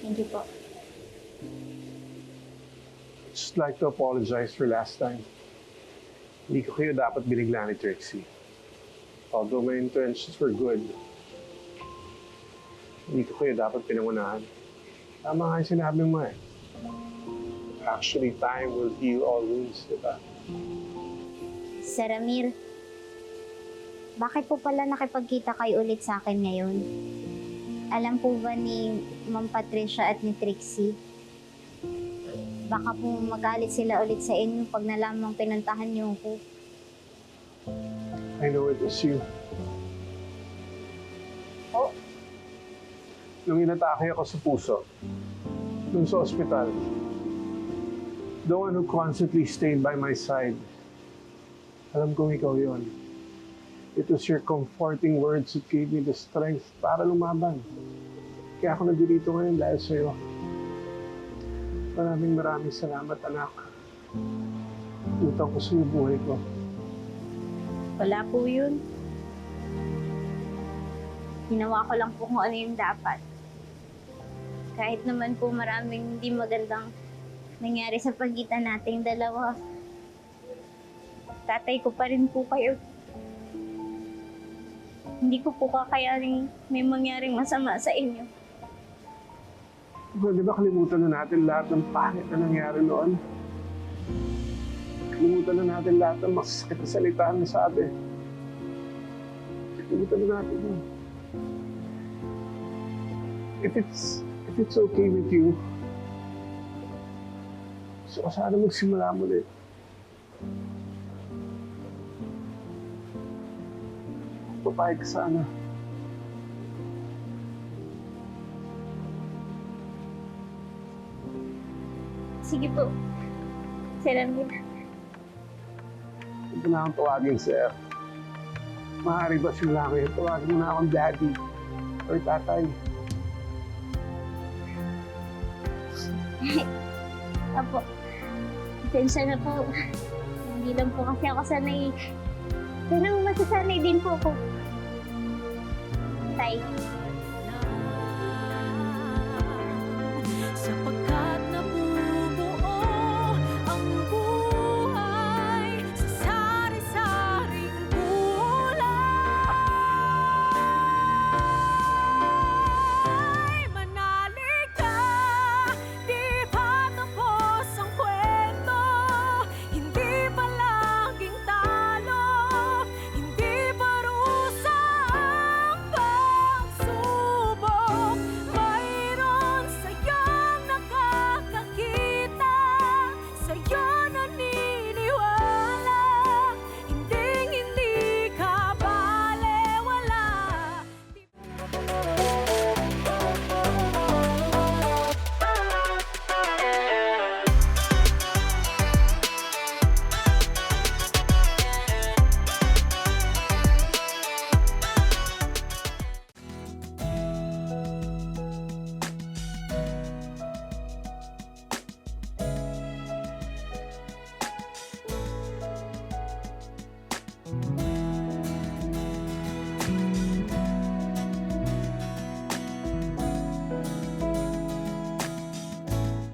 Thank you po. Just like to apologize for last time. Hindi ko kayo dapat binigla ni Trixie. Although my intentions were good, hindi ko kayo dapat pinangunahan. Tama nga yung sinabi mo eh. Actually, time will heal all wounds, di ba? Sir Ramir, bakit po pala nakipagkita kayo ulit sa akin ngayon? Alam po ba ni Ma'am Patricia at ni Trixie? Baka po magalit sila ulit sa inyo pag nalamang pinuntahan niyo ko. I know it was you. Oh, Nung inatake ako sa puso, nung sa ospital, the one who constantly stayed by my side, alam kong ikaw yon. It was your comforting words that gave me the strength para lumaban. Kaya ako nandito ngayon dahil sa'yo. Maraming salamat, anak. Utang ko sa iyo buhay ko. wala po yun. Ginawa ko lang po kung ano yung dapat. Kahit naman po maraming hindi magandang nangyari sa pagitan nating dalawa. Tatay ko pa rin po kayo. Hindi ko po kakayaning may mangyaring masama sa inyo. Di ba kalimutan na natin lahat ng pangit na nangyari noon? Kalimutan na natin lahat ng masakit na salita na sabi. Kalimutan na natin yun. If it's okay with you, so sana magsimula mo ulit. Papayag ka sana. Sige po. Sir Ramir. Huwag na akong tawagin, sir. Maaari ba simula ngayon? Tawagin mo na akong daddy or tatay. Apo. Pasensya na po. Hindi lang po kasi ako sanay. Pero masasanay din po ako. Tay.